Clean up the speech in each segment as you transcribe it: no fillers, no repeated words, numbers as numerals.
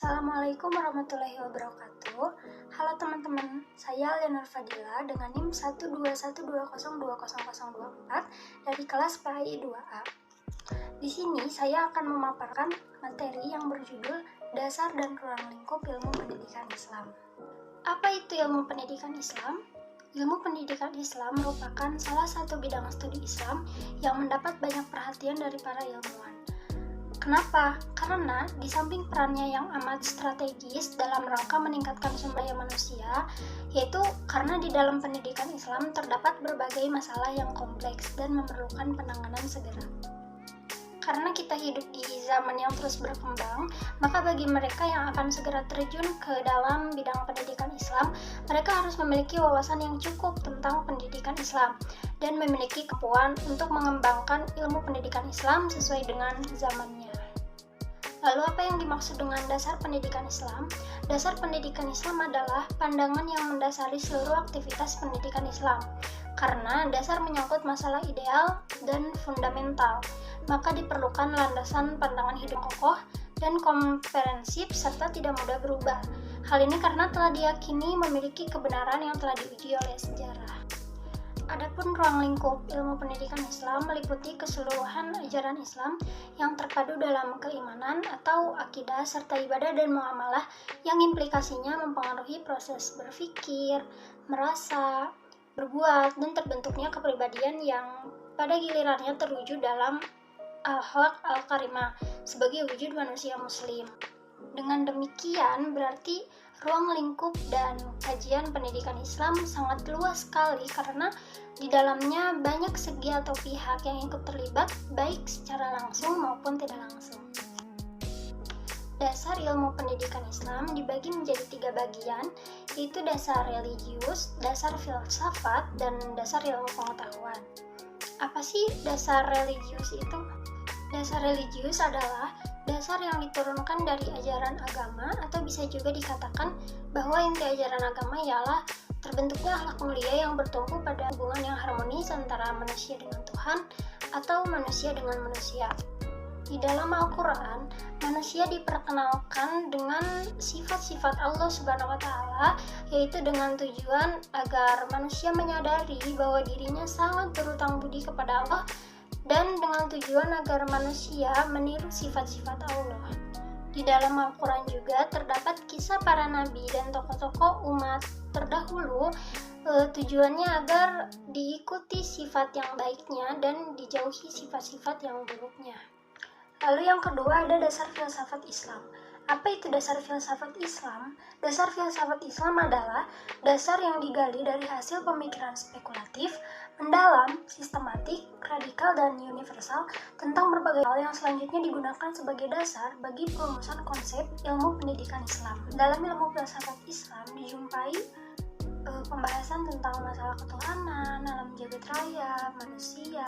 Assalamualaikum warahmatullahi wabarakatuh. Halo teman-teman, saya Leonor Fadila dengan NIM 121202004 dari kelas PAI 2A. Di sini saya akan memaparkan materi yang berjudul Dasar dan Ruang Lingkup Ilmu Pendidikan Islam. Apa itu ilmu pendidikan Islam? Ilmu pendidikan Islam merupakan salah satu bidang studi Islam yang mendapat banyak perhatian dari para ilmuwan. Kenapa? Karena di samping perannya yang amat strategis dalam rangka meningkatkan sumber daya manusia, yaitu karena di dalam pendidikan Islam terdapat berbagai masalah yang kompleks dan memerlukan penanganan segera. Karena kita hidup di zaman yang terus berkembang, maka bagi mereka yang akan segera terjun ke dalam bidang pendidikan Islam, mereka harus memiliki wawasan yang cukup tentang pendidikan Islam dan memiliki kemampuan untuk mengembangkan ilmu pendidikan Islam sesuai dengan zamannya. Lalu apa yang dimaksud dengan dasar pendidikan Islam? Dasar pendidikan Islam adalah pandangan yang mendasari seluruh aktivitas pendidikan Islam. Karena dasar menyangkut masalah ideal dan fundamental, maka diperlukan landasan pandangan hidup kokoh dan komprehensif serta tidak mudah berubah. Hal ini karena telah diyakini memiliki kebenaran yang telah diuji oleh sejarah. Adapun ruang lingkup ilmu pendidikan Islam meliputi keseluruhan ajaran Islam yang terpadu dalam keimanan atau akidah serta ibadah dan muamalah yang implikasinya mempengaruhi proses berpikir, merasa, berbuat, dan terbentuknya kepribadian yang pada gilirannya terwujud dalam akhlak al-karimah sebagai wujud manusia muslim. Dengan demikian berarti ruang lingkup dan kajian pendidikan Islam sangat luas sekali karena di dalamnya banyak segi atau pihak yang ikut terlibat baik secara langsung maupun tidak langsung. Dasar ilmu pendidikan Islam dibagi menjadi 3 bagian, yaitu dasar religius, dasar filsafat, dan dasar ilmu pengetahuan. Apa sih dasar religius itu? Dasar religius adalah dasar yang diturunkan dari ajaran agama atau bisa juga dikatakan bahwa inti ajaran agama ialah terbentuknya akhlak mulia yang bertumpu pada hubungan yang harmonis antara manusia dengan Tuhan atau manusia dengan manusia. Di dalam Al-Quran, manusia diperkenalkan dengan sifat-sifat Allah Subhanahu wa Ta'ala, yaitu dengan tujuan agar manusia menyadari bahwa dirinya sangat berhutang budi kepada Allah dan dengan tujuan agar manusia meniru sifat-sifat Allah. Di dalam Al-Quran juga terdapat kisah para nabi dan tokoh-tokoh umat terdahulu, tujuannya agar diikuti sifat yang baiknya dan dijauhi sifat-sifat yang buruknya. Lalu yang kedua ada dasar filsafat Islam. Apa itu dasar filsafat Islam? Dasar filsafat Islam adalah dasar yang digali dari hasil pemikiran spekulatif, mendalam, sistematik, radikal, dan universal tentang berbagai hal yang selanjutnya digunakan sebagai dasar bagi perumusan konsep ilmu pendidikan Islam. Dalam ilmu filsafat Islam dijumpai pembahasan tentang masalah ketuhanan, alam jagat raya, manusia,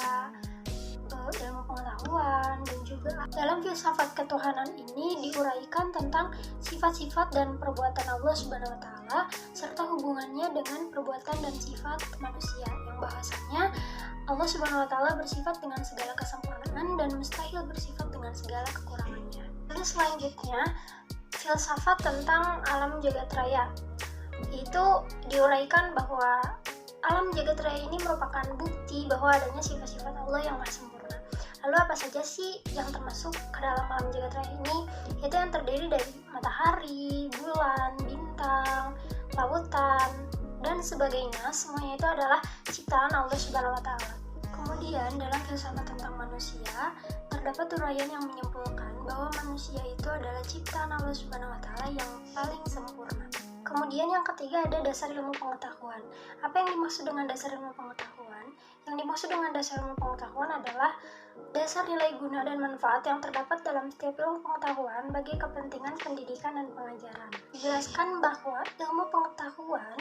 ilmu pengetahuan, dan juga dalam filsafat ketuhanan ini diuraikan tentang sifat-sifat dan perbuatan Allah Subhanahu wa Ta'ala serta hubungannya dengan perbuatan dan sifat manusia, yang bahasanya Allah Subhanahu wa Ta'ala bersifat dengan segala kesempurnaan dan mustahil bersifat dengan segala kekurangannya. Lalu selanjutnya filsafat tentang alam jagat raya, itu diuraikan bahwa alam jagat raya ini merupakan bukti bahwa adanya sifat-sifat Allah yang maha sempurna. Lalu apa saja sih yang termasuk ke dalam alam jagat raya ini? Itu yang terdiri dari matahari, bulan, bintang, lautan, dan sebagainya. Semuanya itu adalah ciptaan Allah Subhanahu wa Ta'ala. Kemudian dalam filsafat tentang manusia terdapat uraian yang menyimpulkan bahwa manusia itu adalah ciptaan Allah Subhanahu wa Ta'ala yang paling sempurna. Kemudian yang ketiga ada dasar ilmu pengetahuan. Apa yang dimaksud dengan dasar ilmu pengetahuan? Yang dimaksud dengan dasar ilmu pengetahuan adalah dasar nilai guna dan manfaat yang terdapat dalam setiap ilmu pengetahuan bagi kepentingan pendidikan dan pengajaran. Dijelaskan bahwa ilmu pengetahuan,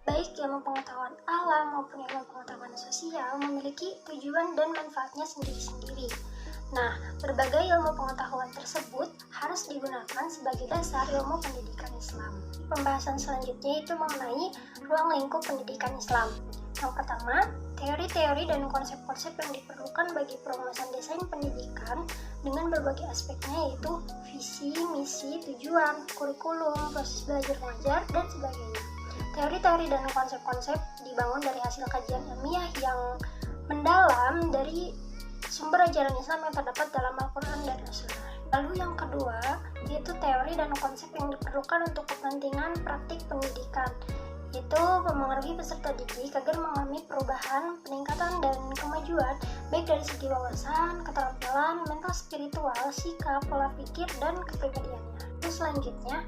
baik ilmu pengetahuan alam maupun ilmu pengetahuan sosial, memiliki tujuan dan manfaatnya sendiri-sendiri. Nah, berbagai ilmu pengetahuan tersebut harus digunakan sebagai dasar ilmu pendidikan Islam. Pembahasan selanjutnya itu mengenai ruang lingkup pendidikan Islam. Yang pertama, teori-teori dan konsep-konsep yang diperlukan bagi perumusan desain pendidikan dengan berbagai aspeknya, yaitu visi, misi, tujuan, kurikulum, proses belajar mengajar, dan sebagainya. Teori-teori dan konsep-konsep dibangun dari hasil kajian ilmiah yang mendalam dari sumber ajaran Islam yang terdapat dalam Al-Quran dan As-Sunnah. Lalu yang kedua, yaitu teori dan konsep yang diperlukan untuk kepentingan praktik pendidikan, yaitu mempengaruhi peserta didik agar mengalami perubahan, peningkatan, dan kemajuan baik dari segi wawasan, keterampilan, mental, spiritual, sikap, pola pikir, dan kepribadiannya. Terus selanjutnya,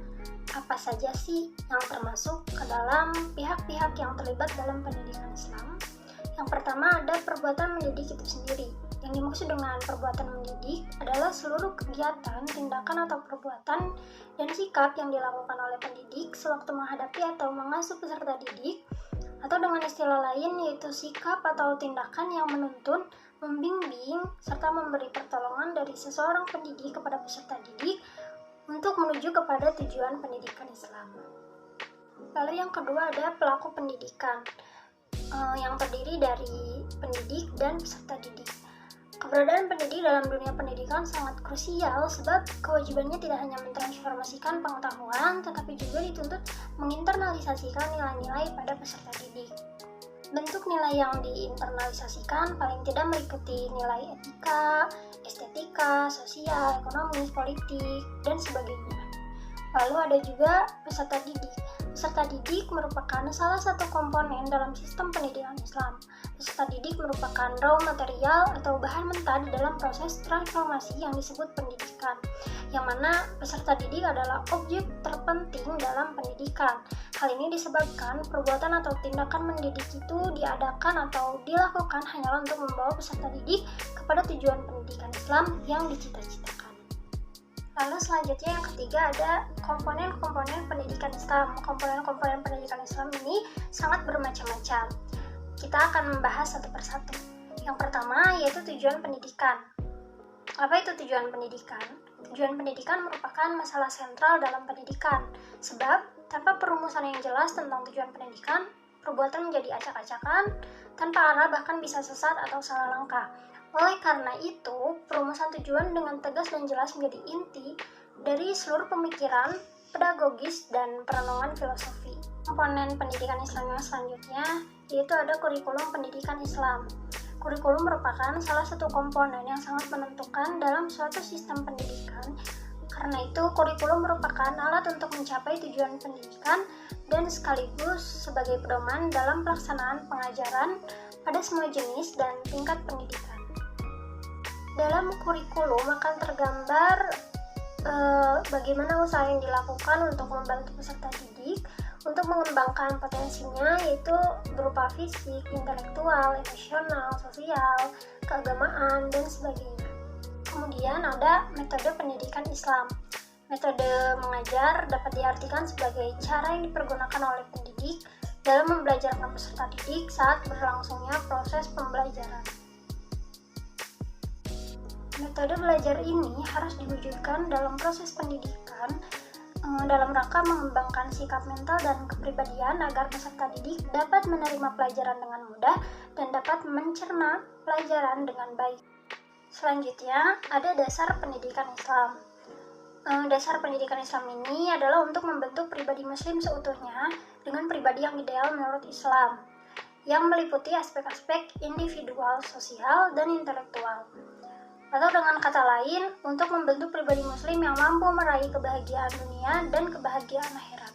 apa saja sih yang termasuk ke dalam pihak-pihak yang terlibat dalam pendidikan Islam? Yang pertama ada perbuatan mendidik itu sendiri. Yang dimaksud dengan perbuatan mendidik adalah seluruh kegiatan, tindakan atau perbuatan dan sikap yang dilakukan oleh pendidik sewaktu menghadapi atau mengasuh peserta didik, atau dengan istilah lain yaitu sikap atau tindakan yang menuntun, membimbing, serta memberi pertolongan dari seseorang pendidik kepada peserta didik untuk menuju kepada tujuan pendidikan Islam. Lalu yang kedua ada pelaku pendidikan yang terdiri dari pendidik dan peserta didik. Keberadaan pendidik dalam dunia pendidikan sangat krusial sebab kewajibannya tidak hanya mentransformasikan pengetahuan tetapi juga dituntut menginternalisasikan nilai-nilai pada peserta didik. Bentuk nilai yang diinternalisasikan paling tidak meliputi nilai etika, estetika, sosial, ekonomis, politik, dan sebagainya. Lalu ada juga peserta didik. Peserta didik merupakan salah satu komponen dalam sistem pendidikan Islam. Peserta didik merupakan raw material atau bahan mentah di dalam proses transformasi yang disebut pendidikan, yang mana peserta didik adalah objek terpenting dalam pendidikan. Hal ini disebabkan perbuatan atau tindakan mendidik itu diadakan atau dilakukan hanyalah untuk membawa peserta didik kepada tujuan pendidikan Islam yang dicita-citakan. Lalu selanjutnya yang ketiga ada komponen-komponen pendidikan Islam. Komponen-komponen pendidikan Islam ini sangat bermacam-macam. Kita akan membahas satu persatu. Yang pertama yaitu tujuan pendidikan. Apa itu tujuan pendidikan? Tujuan pendidikan merupakan masalah sentral dalam pendidikan. Sebab tanpa perumusan yang jelas tentang tujuan pendidikan, perbuatan menjadi acak-acakan, tanpa arah bahkan bisa sesat atau salah langkah. Oleh karena itu, perumusan tujuan dengan tegas dan jelas menjadi inti dari seluruh pemikiran, pedagogis, dan perenungan filosofi. Komponen pendidikan Islam yang selanjutnya yaitu ada kurikulum pendidikan Islam. Kurikulum merupakan salah satu komponen yang sangat menentukan dalam suatu sistem pendidikan. Karena itu, kurikulum merupakan alat untuk mencapai tujuan pendidikan dan sekaligus sebagai pedoman dalam pelaksanaan pengajaran pada semua jenis dan tingkat pendidikan. Dalam kurikulum akan tergambar bagaimana usaha yang dilakukan untuk membantu peserta didik untuk mengembangkan potensinya, yaitu berupa fisik, intelektual, emosional, sosial, keagamaan, dan sebagainya. Kemudian ada metode pendidikan Islam. Metode mengajar dapat diartikan sebagai cara yang dipergunakan oleh pendidik dalam membelajarkan peserta didik saat berlangsungnya proses pembelajaran. Metode belajar ini harus diwujudkan dalam proses pendidikan dalam rangka mengembangkan sikap mental dan kepribadian agar peserta didik dapat menerima pelajaran dengan mudah dan dapat mencerna pelajaran dengan baik. Selanjutnya, ada dasar pendidikan Islam. Dasar pendidikan Islam ini adalah untuk membentuk pribadi muslim seutuhnya dengan pribadi yang ideal menurut Islam, yang meliputi aspek-aspek individual, sosial, dan intelektual. Atau dengan kata lain, untuk membentuk pribadi muslim yang mampu meraih kebahagiaan dunia dan kebahagiaan akhirat.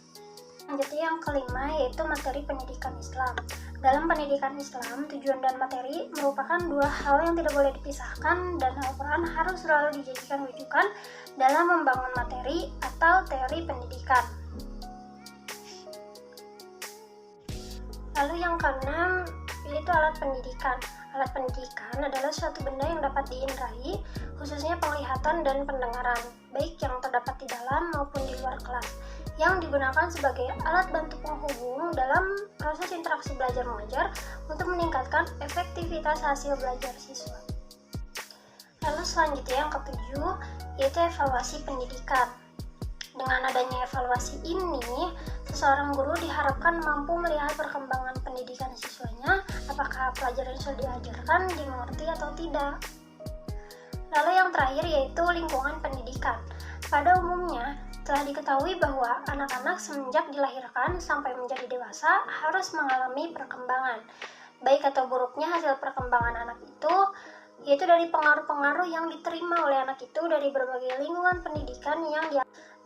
Selanjutnya yang kelima yaitu materi pendidikan Islam. Dalam pendidikan Islam, tujuan dan materi merupakan dua hal yang tidak boleh dipisahkan dan Al-Quran harus selalu dijadikan rujukan dalam membangun materi atau teori pendidikan. Lalu yang keenam yaitu alat pendidikan. Alat pendidikan adalah suatu benda yang dapat diindrai, khususnya penglihatan dan pendengaran, baik yang terdapat di dalam maupun di luar kelas, yang digunakan sebagai alat bantu penghubung dalam proses interaksi belajar mengajar untuk meningkatkan efektivitas hasil belajar siswa. Lalu selanjutnya yang ketujuh, yaitu evaluasi pendidikan. Dengan adanya evaluasi ini, seseorang guru diharapkan mampu melihat perkembangan pendidikan siswanya, apakah pelajaran yang sudah diajarkan dimengerti atau tidak. Lalu yang terakhir yaitu lingkungan pendidikan. Pada umumnya, telah diketahui bahwa anak-anak semenjak dilahirkan sampai menjadi dewasa harus mengalami perkembangan. Baik atau buruknya hasil perkembangan anak itu, yaitu dari pengaruh-pengaruh yang diterima oleh anak itu dari berbagai lingkungan pendidikan yang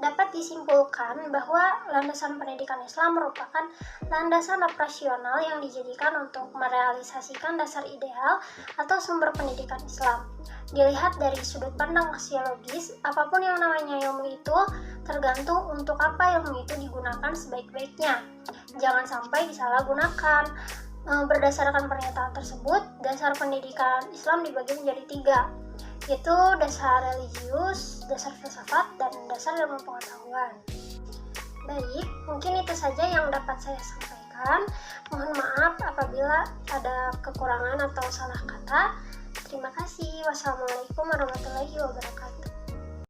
dapat disimpulkan bahwa landasan pendidikan Islam merupakan landasan operasional yang dijadikan untuk merealisasikan dasar ideal atau sumber pendidikan Islam. Dilihat dari sudut pandang aksiologis, apapun yang namanya ilmu itu tergantung untuk apa ilmu itu digunakan sebaik-baiknya. Jangan sampai disalahgunakan. Berdasarkan pernyataan tersebut, dasar pendidikan Islam dibagi menjadi 3, yaitu dasar religius, dasar filsafat, dan dasar ilmu pengetahuan. Baik, mungkin itu saja yang dapat saya sampaikan. Mohon maaf apabila ada kekurangan atau salah kata. Terima kasih. Wassalamualaikum warahmatullahi wabarakatuh.